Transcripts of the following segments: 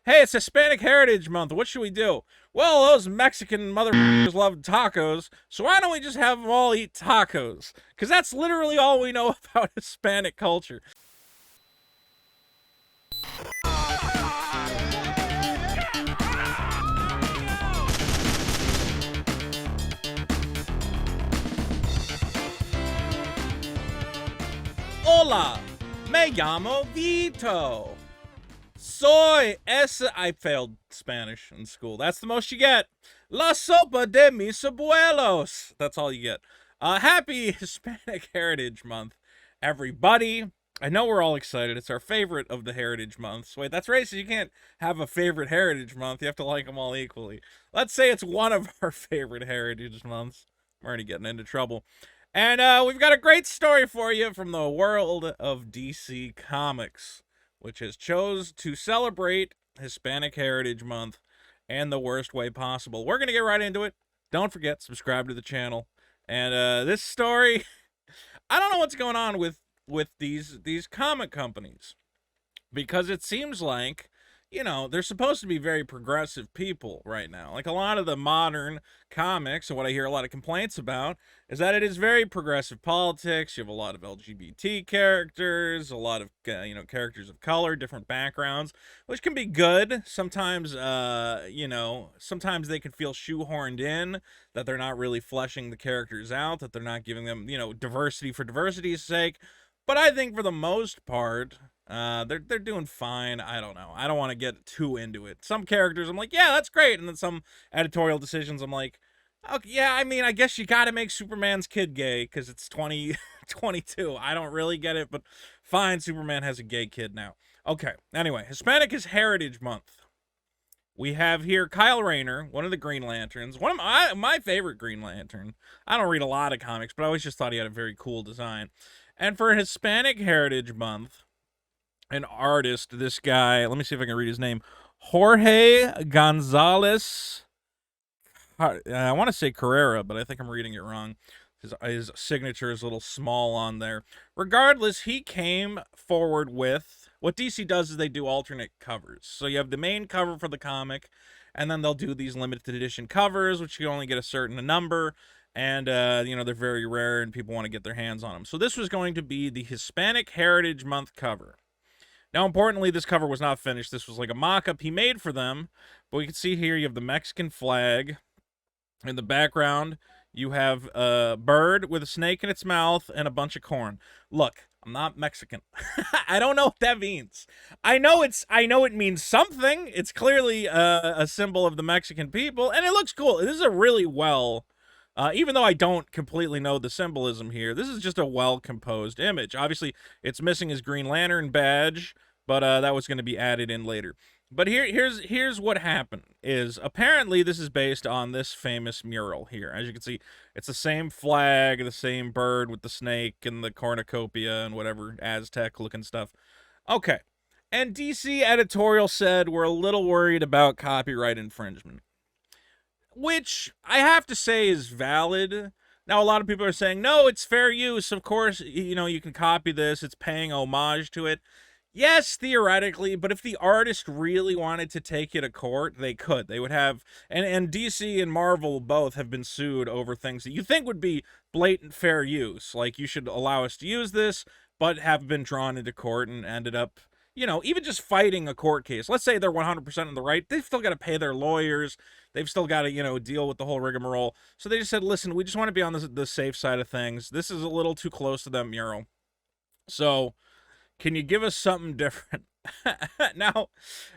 Hey, it's Hispanic Heritage Month. What should we do? Well, those Mexican motherfuckers love tacos, so why don't we just have them all eat tacos? Because that's literally all we know about Hispanic culture. Hola, me llamo Vito. I failed Spanish in school. That's the most you get. La sopa de mis abuelos. That's all you get. Happy Hispanic Heritage Month, everybody. I know we're all excited. It's our favorite of the Heritage Months. Wait, that's racist. You can't have a favorite Heritage Month. You have to like them all equally. Let's say it's one of our favorite Heritage Months. We're already getting into trouble. And we've got a great story for you from the world of DC Comics, which has chose to celebrate Hispanic Heritage Month and the worst way possible. We're going to get right into it. Don't forget, subscribe to the channel. And this story, I don't know what's going on with these comic companies, because it seems like, they're supposed to be very progressive people right now. Like a lot of the modern comics, and what I hear a lot of complaints about is that it is very progressive politics. You have a lot of LGBT characters, a lot of characters of color, different backgrounds, which can be good. Sometimes sometimes they can feel shoehorned in, that they're not really fleshing the characters out, that they're not giving them, diversity for diversity's sake. But I think for the most part, they're doing fine. I don't know. I don't want to get too into it. Some characters, I'm like, yeah, that's great, and then some editorial decisions, I'm like, okay, yeah, I mean, I guess you got to make Superman's kid gay because it's 2022. I don't really get it, but fine. Superman has a gay kid now. Okay. Anyway, Hispanic is Heritage Month. We have here Kyle Rayner, one of the Green Lanterns, one of my favorite Green Lantern. I don't read a lot of comics, but I always just thought he had a very cool design. And for Hispanic Heritage Month, an artist, this guy, let me see if I can read his name, Jorge Gonzalez. I want to say Carrera, but I think I'm reading it wrong. His signature is a little small on there. Regardless, he came forward with, what DC does is they do alternate covers. So you have the main cover for the comic, and then they'll do these limited edition covers, which you only get a certain number. And, they're very rare and people want to get their hands on them. So this was going to be the Hispanic Heritage Month cover. Now, importantly, this cover was not finished. This was like a mock-up he made for them. But we can see here you have the Mexican flag. In the background, you have a bird with a snake in its mouth and a bunch of corn. Look, I'm not Mexican. I don't know what that means. I know it means something. It's clearly a symbol of the Mexican people, and it looks cool. This is a really even though I don't completely know the symbolism here, this is just a well-composed image. Obviously, it's missing his Green Lantern badge, but that was going to be added in later. But here's what happened, is apparently this is based on this famous mural here. As you can see, it's the same flag, the same bird with the snake and the cornucopia and whatever Aztec-looking stuff. Okay. And DC editorial said we're a little worried about copyright infringement, which I have to say is valid. Now, a lot of people are saying, no, it's fair use. Of course, you can copy this. It's paying homage to it. Yes, theoretically, but if the artist really wanted to take you to court, they could. They would have, and DC and Marvel both have been sued over things that you think would be blatant fair use. Like, you should allow us to use this, but have been drawn into court and ended up, even just fighting a court case. Let's say they're 100% in the right. They've still got to pay their lawyers. They've still got to, deal with the whole rigmarole. So they just said, listen, we just want to be on the safe side of things. This is a little too close to that mural. So can you give us something different? Now,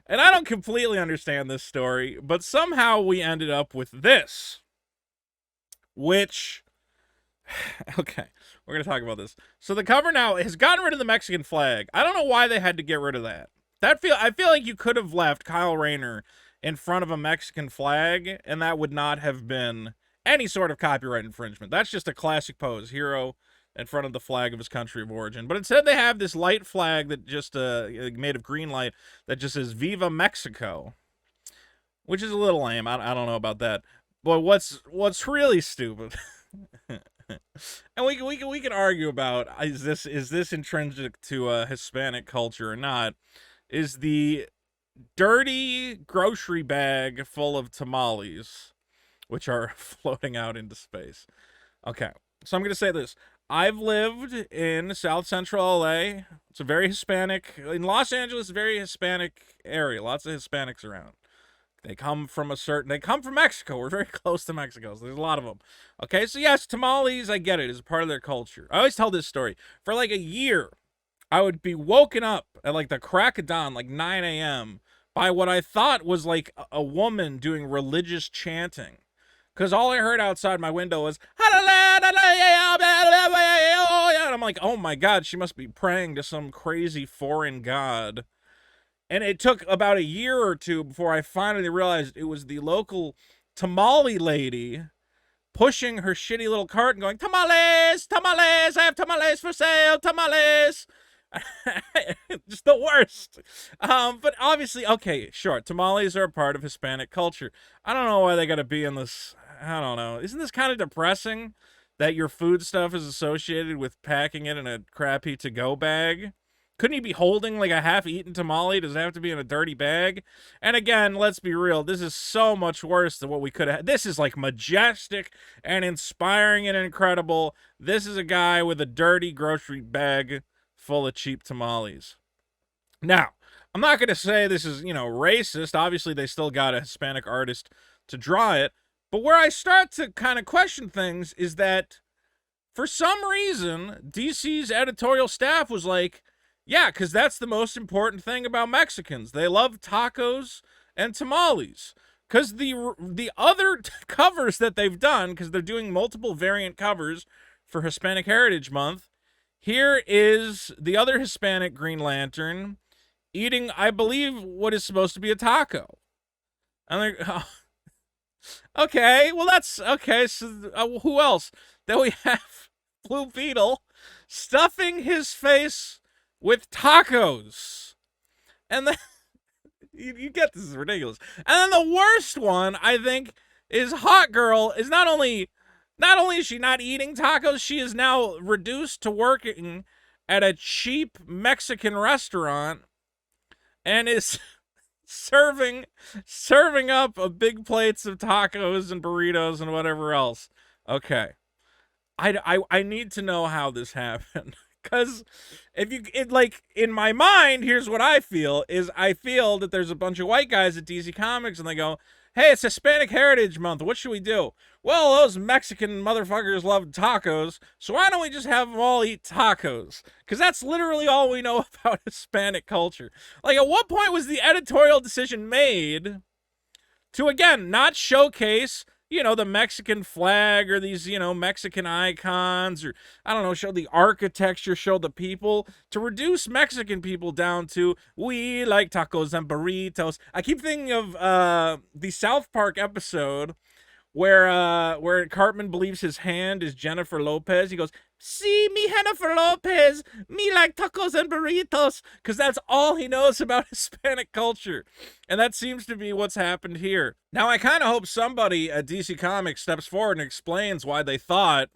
and I don't completely understand this story, but somehow we ended up with this, which, okay, we're going to talk about this. So the cover now has gotten rid of the Mexican flag. I don't know why they had to get rid of that. I feel like you could have left Kyle Rayner in front of a Mexican flag, and that would not have been any sort of copyright infringement. That's just a classic pose. Hero in front of the flag of his country of origin. But instead they have this light flag that just made of green light that just says Viva Mexico, which is a little lame. I don't know about that. But what's really stupid, and we can argue about is this intrinsic to Hispanic culture or not, is the dirty grocery bag full of tamales, which are floating out into space. Okay, so I'm going to say this. I've lived in South Central LA. It's a very Hispanic, in Los Angeles, very Hispanic area. Lots of Hispanics around. They come from Mexico. We're very close to Mexico, so there's a lot of them. Okay, so yes, tamales, I get it, is a part of their culture. I always tell this story. For like a year, I would be woken up at like the crack of dawn, like 9 a.m., by what I thought was like a woman doing religious chanting. Because all I heard outside my window was, and I'm like, oh my God, she must be praying to some crazy foreign god. And it took about a year or two before I finally realized it was the local tamale lady pushing her shitty little cart and going, tamales, tamales, I have tamales for sale, tamales. Just the worst. But obviously, okay, sure, tamales are a part of Hispanic culture. I don't know why they gotta be in this. I don't know. Isn't this kind of depressing that your food stuff is associated with packing it in a crappy to-go bag? Couldn't he be holding like a half-eaten tamale? Does it have to be in a dirty bag? And again, let's be real. This is so much worse than what we could have. This is like majestic and inspiring and incredible. This is a guy with a dirty grocery bag full of cheap tamales. Now, I'm not going to say this is, racist. Obviously, they still got a Hispanic artist to draw it. But where I start to kind of question things is that for some reason, DC's editorial staff was like, yeah, because that's the most important thing about Mexicans. They love tacos and tamales. Because the other covers that they've done, because they're doing multiple variant covers for Hispanic Heritage Month, here is the other Hispanic Green Lantern eating, I believe, what is supposed to be a taco. And they're, oh, okay, well that's, okay, so who else? Then we have Blue Beetle stuffing his face with tacos. And then, you get this, is ridiculous. And then the worst one, I think, is Hot Girl is not only is she not eating tacos, she is now reduced to working at a cheap Mexican restaurant and is serving up a big plates of tacos and burritos and whatever else. Okay. I need to know how this happened. Because in my mind, here's what I feel, is I feel that there's a bunch of white guys at DC Comics and they go, hey, it's Hispanic Heritage Month. What should we do? Well, those Mexican motherfuckers love tacos, so why don't we just have them all eat tacos? Because that's literally all we know about Hispanic culture. Like, at what point was the editorial decision made to, again, not showcase, the Mexican flag or these, Mexican icons or, I don't know, show the architecture, show the people, to reduce Mexican people down to, we like tacos and burritos. I keep thinking of the South Park episode where Cartman believes his hand is Jennifer Lopez. He goes, see, me Jennifer Lopez, me like tacos and burritos, because that's all he knows about Hispanic culture. And that seems to be what's happened here. Now, I kind of hope somebody at DC Comics steps forward and explains why they thought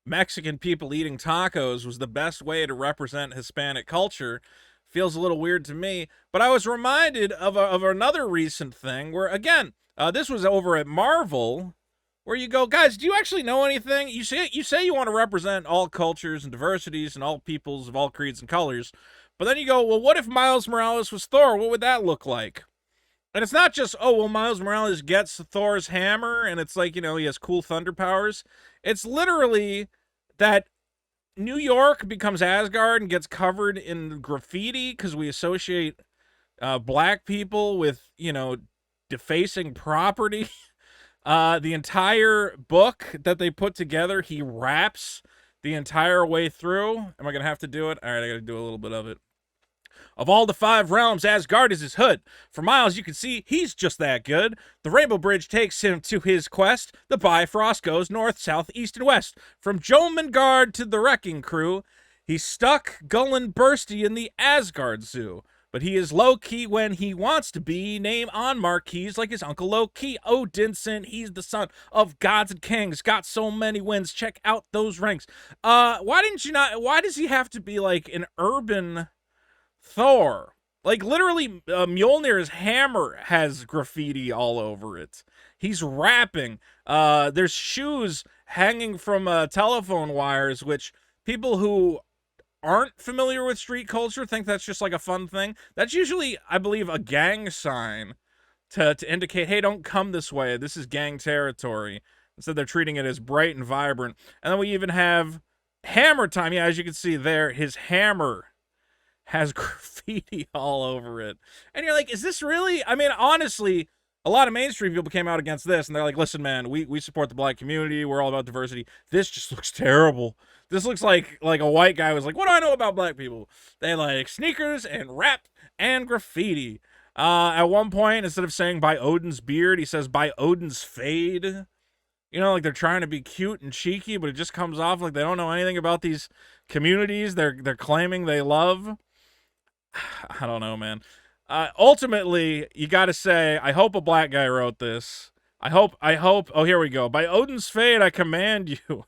Mexican people eating tacos was the best way to represent Hispanic culture. Feels a little weird to me. But I was reminded of another recent thing where, again, this was over at Marvel, where you go, guys, do you actually know anything? You say you want to represent all cultures and diversities and all peoples of all creeds and colors, but then you go, well, what if Miles Morales was Thor? What would that look like? And it's not just, oh, well, Miles Morales gets Thor's hammer, and it's like, he has cool thunder powers. It's literally that New York becomes Asgard and gets covered in graffiti because we associate black people with, defacing property. The entire book that they put together, he raps the entire way through. Am I going to have to do it? All right, I got to do a little bit of it. Of all the 5 realms, Asgard is his hood. For miles, you can see he's just that good. The Rainbow Bridge takes him to his quest. The Bifrost goes north, south, east, and west. From Jomengard to the Wrecking Crew, he's stuck Gullen Bursty in the Asgard Zoo. But he is low-key when he wants to be. Name on marquees like his uncle low-key. Odinson, he's the son of gods and kings. Got so many wins. Check out those ranks. Why does he have to be like an urban Thor? Like, literally, Mjolnir's hammer has graffiti all over it. He's rapping. There's shoes hanging from telephone wires, which people who aren't familiar with street culture think that's just like a fun thing. That's usually, I believe, a gang sign to indicate, hey, don't come this way. This is gang territory. Instead, they're treating it as bright and vibrant. And then we even have hammer time. Yeah, as you can see there, his hammer has graffiti all over it. And you're like, is this really? I mean, honestly, a lot of mainstream people came out against this, and they're like, listen, man, we support the black community. We're all about diversity. This just looks terrible. This looks like a white guy was like, what do I know about black people? They like sneakers and rap and graffiti. At one point, instead of saying by Odin's beard, he says by Odin's fade. You know, like they're trying to be cute and cheeky, but it just comes off like they don't know anything about these communities they're claiming they love. I don't know, man. Ultimately, you got to say, I hope a black guy wrote this. I hope, oh, here we go. By Odin's fate, I command you.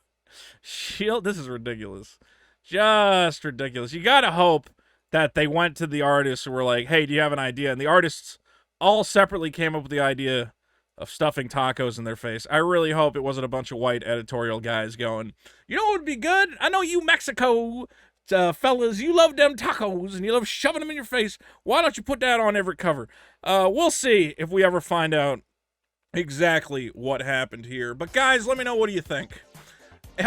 Shield, this is ridiculous. Just ridiculous. You got to hope that they went to the artists who were like, hey, do you have an idea? And the artists all separately came up with the idea of stuffing tacos in their face. I really hope it wasn't a bunch of white editorial guys going, you know what would be good? I know you Mexico fellas, you love them tacos and you love shoving them in your face. Why don't you put that on every cover? We'll see if we ever find out exactly what happened here. But guys, let me know, what do you think?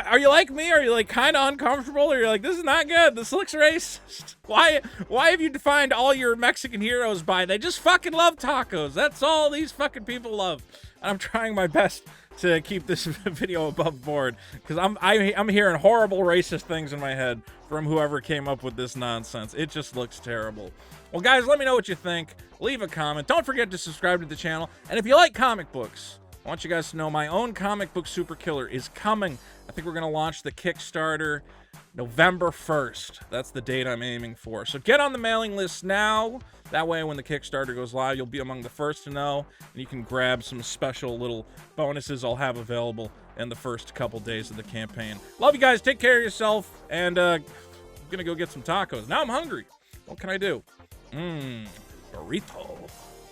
Are you like me? Are you like kind of uncomfortable? Or you're like, this is not good. This looks racist. Why have you defined all your Mexican heroes by they just fucking love tacos? That's all these fucking people love. And I'm trying my best to keep this video above board because I'm hearing horrible racist things in my head from whoever came up with this nonsense. It just looks terrible. Well, guys, let me know what you think. Leave a comment. Don't forget to subscribe to the channel. And if you like comic books, I want you guys to know my own comic book super killer is coming. I think we're going to launch the Kickstarter November 1st. That's the date I'm aiming for. So get on the mailing list now. That way, when the Kickstarter goes live, you'll be among the first to know. And you can grab some special little bonuses I'll have available in the first couple days of the campaign. Love you guys. Take care of yourself. And I'm going to go get some tacos. Now I'm hungry. What can I do? Burrito.